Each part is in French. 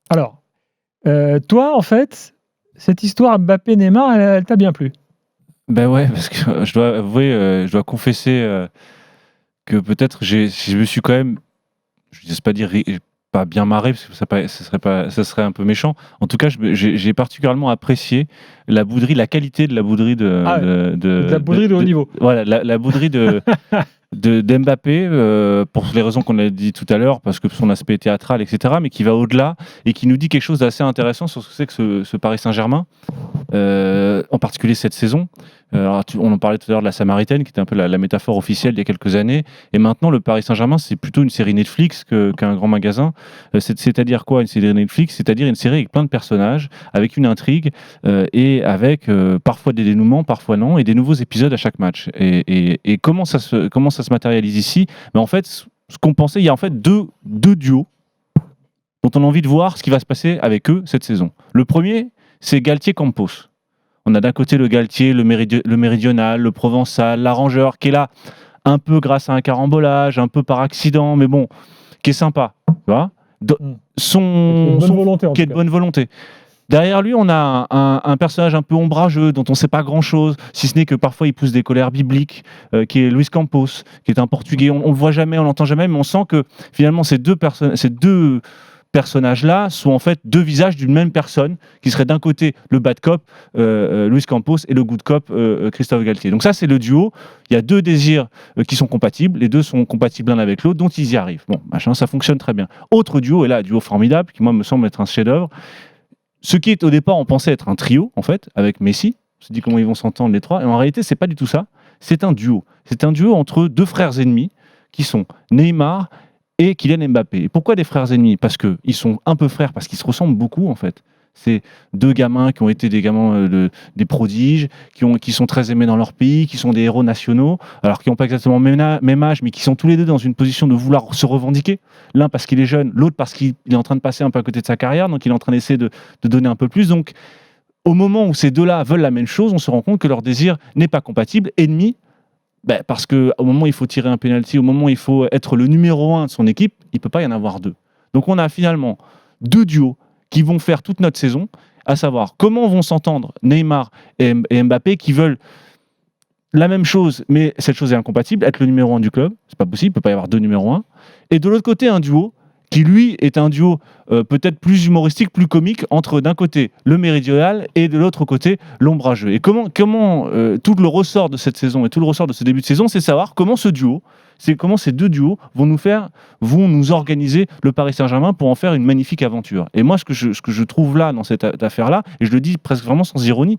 Alors, toi, en fait, cette histoire Mbappé-Neymar, elle t'a bien plu? Ben ouais, parce que je dois avouer, je dois confesser que peut-être je me suis quand même, je n'ose pas dire pas bien marré, parce que ça serait un peu méchant. En tout cas, j'ai particulièrement apprécié la qualité de la bouderie Ah ouais, de la bouderie de haut niveau. voilà, la bouderie d'Mbappé, pour les raisons qu'on a dit tout à l'heure, parce que son aspect théâtral, etc., mais qui va au-delà et qui nous dit quelque chose d'assez intéressant sur ce que c'est que ce Paris Saint-Germain, en particulier cette saison. Alors, on en parlait tout à l'heure de la Samaritaine, qui était un peu la métaphore officielle il y a quelques années. Et maintenant, le Paris Saint-Germain, c'est plutôt une série Netflix qu'un grand magasin. C'est-à-dire quoi, une série Netflix? C'est-à-dire une série avec plein de personnages, avec une intrigue, et avec parfois des dénouements, parfois non, et des nouveaux épisodes à chaque match. Et comment ça se matérialise ici? Mais en fait, ce qu'on pensait, il y a en fait deux duos dont on a envie de voir ce qui va se passer avec eux cette saison. Le premier, c'est Galtier-Campos. On a d'un côté le Galtier, le méridional, le provençal, l'arrangeur, qui est là un peu grâce à un carambolage, un peu par accident, mais bon, qui est sympa, tu vois. Qui est de bonne volonté. Derrière lui, on a un personnage un peu ombrageux, dont on ne sait pas grand-chose, si ce n'est que parfois il pousse des colères bibliques, qui est Luis Campos, qui est un Portugais. On ne le voit jamais, on l'entend jamais, mais on sent que finalement ces deux personnages-là sont en fait deux visages d'une même personne, qui serait d'un côté le bad cop, Luis Campos, et le good cop, Christophe Galtier. Donc ça, c'est le duo. Il y a deux désirs qui sont compatibles. Les deux sont compatibles l'un avec l'autre, donc ils y arrivent. Bon, machin, ça fonctionne très bien. Autre duo, et là, un duo formidable, qui moi me semble être un chef-d'œuvre. Ce qui est au départ, on pensait être un trio, en fait, avec Messi. On se dit comment ils vont s'entendre les trois. Et en réalité, c'est pas du tout ça. C'est un duo. C'est un duo entre deux frères ennemis, qui sont Neymar et Kylian Mbappé. Et pourquoi des frères ennemis? Parce qu'ils sont un peu frères, parce qu'ils se ressemblent beaucoup, en fait. C'est deux gamins qui ont été des gamins des prodiges, qui sont très aimés dans leur pays, qui sont des héros nationaux, alors qui n'ont pas exactement le même âge, mais qui sont tous les deux dans une position de vouloir se revendiquer. L'un parce qu'il est jeune, l'autre parce qu'il est en train de passer un peu à côté de sa carrière, donc il est en train d'essayer de donner un peu plus. Donc, au moment où ces deux-là veulent la même chose, on se rend compte que leur désir n'est pas compatible. Ennemi, parce qu'au moment où il faut tirer un penalty, au moment où il faut être le numéro 1 de son équipe, il ne peut pas y en avoir deux. Donc on a finalement deux duos qui vont faire toute notre saison, à savoir comment vont s'entendre Neymar et Mbappé, qui veulent la même chose, mais cette chose est incompatible, être le numéro 1 du club, c'est pas possible, il ne peut pas y avoir deux numéros 1. Et de l'autre côté, un duo qui lui est un duo peut-être plus humoristique, plus comique, entre d'un côté le méridional et de l'autre côté l'ombrageux. Et comment tout le ressort de cette saison et tout le ressort de ce début de saison, c'est savoir comment ce duo, comment ces deux duos vont nous organiser le Paris Saint-Germain pour en faire une magnifique aventure. Et moi, ce que je trouve là, dans cette affaire-là, et je le dis presque vraiment sans ironie,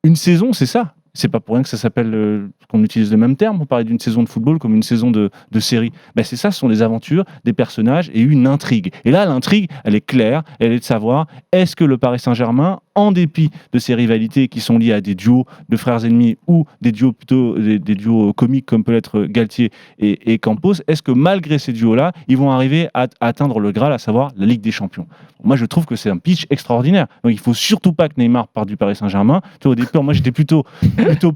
une saison, c'est ça. C'est pas pour rien que ça s'appelle, qu'on utilise le même terme pour parler d'une saison de football comme une saison de série. C'est ça, ce sont des aventures, des personnages et une intrigue. Et là, l'intrigue, elle est claire, elle est de savoir, est-ce que le Paris Saint-Germain, en dépit de ces rivalités qui sont liées à des duos de frères ennemis ou des duos plutôt des duos comiques comme peut être Galtier et Campos, est-ce que malgré ces duos-là, ils vont arriver à atteindre le Graal, à savoir la Ligue des Champions? Moi, je trouve que c'est un pitch extraordinaire. Donc, il faut surtout pas que Neymar parte du Paris Saint-Germain. Au départ, moi, j'étais plutôt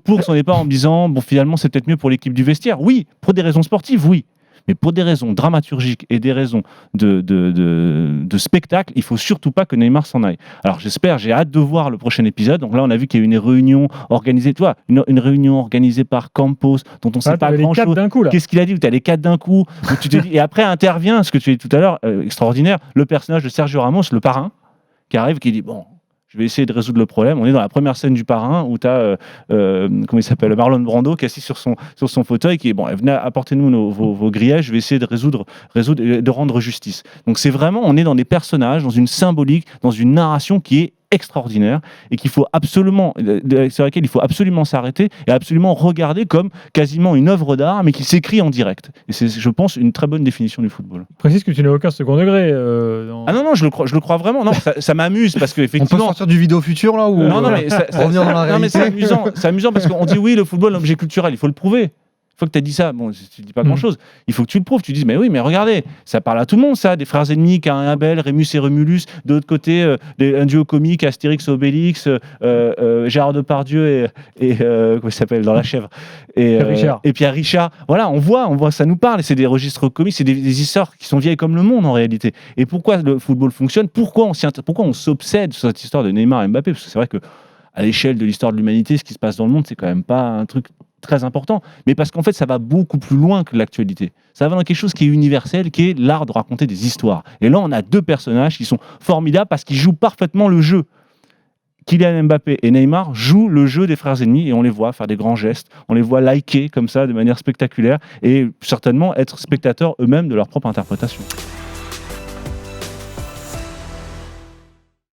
pour son départ en me disant, bon, finalement, c'est peut-être mieux pour l'équipe du vestiaire. Oui, pour des raisons sportives, oui. Mais pour des raisons dramaturgiques et des raisons de spectacle, il faut surtout pas que Neymar s'en aille. Alors j'espère, j'ai hâte de voir le prochain épisode. Donc là, on a vu qu'il y a eu une réunion organisée, une réunion organisée par Campos, dont on ne sait pas grand-chose. Qu'est-ce qu'il a dit? Tu as les quatre d'un coup. Tu te dis, et après intervient, ce que tu as dit tout à l'heure, extraordinaire, le personnage de Sergio Ramos, le parrain, qui arrive, qui dit, bon, je vais essayer de résoudre le problème. On est dans la première scène du parrain où tu as, comment il s'appelle, Marlon Brando qui est assis sur son fauteuil, qui est, bon, venez apportez-nous vos grillages, je vais essayer de résoudre et de rendre justice. Donc c'est vraiment, on est dans des personnages, dans une symbolique, dans une narration qui est extraordinaire et sur laquelle il faut absolument s'arrêter et absolument regarder comme quasiment une œuvre d'art, mais qui s'écrit en direct. Et c'est, je pense, une très bonne définition du football. Précise que tu n'as aucun second degré. Ah non, je le crois vraiment. Non, ça m'amuse parce que effectivement. On peut sortir du vidéo futur là ou non, mais revenir dans la réalité. Non, mais c'est amusant parce qu'on dit oui, le football, l'objet culturel, il faut le prouver. fois que tu as dit ça, bon, tu dis pas Mm. grand-chose. Il faut que tu le prouves. Tu dis, mais oui, mais regardez, ça parle à tout le monde, ça, des frères ennemis, Cain et Abel, Rémus et Romulus. De l'autre côté, un duo comique, Astérix, Obélix, Gérard Depardieu et comment il s'appelle dans La Chèvre Richard. et Pierre Richard. Voilà, on voit, ça nous parle. Et c'est des registres comiques, c'est des histoires qui sont vieilles comme le monde en réalité. Et pourquoi le football fonctionne ? Pourquoi on s'obsède sur cette histoire de Neymar et Mbappé ? Parce que c'est vrai que à l'échelle de l'histoire de l'humanité, ce qui se passe dans le monde, c'est quand même pas un truc très important, mais parce qu'en fait, ça va beaucoup plus loin que l'actualité. Ça va dans quelque chose qui est universel, qui est l'art de raconter des histoires. Et là, on a deux personnages qui sont formidables parce qu'ils jouent parfaitement le jeu. Kylian Mbappé et Neymar jouent le jeu des frères ennemis et on les voit faire des grands gestes, on les voit liker comme ça de manière spectaculaire et certainement être spectateurs eux-mêmes de leur propre interprétation.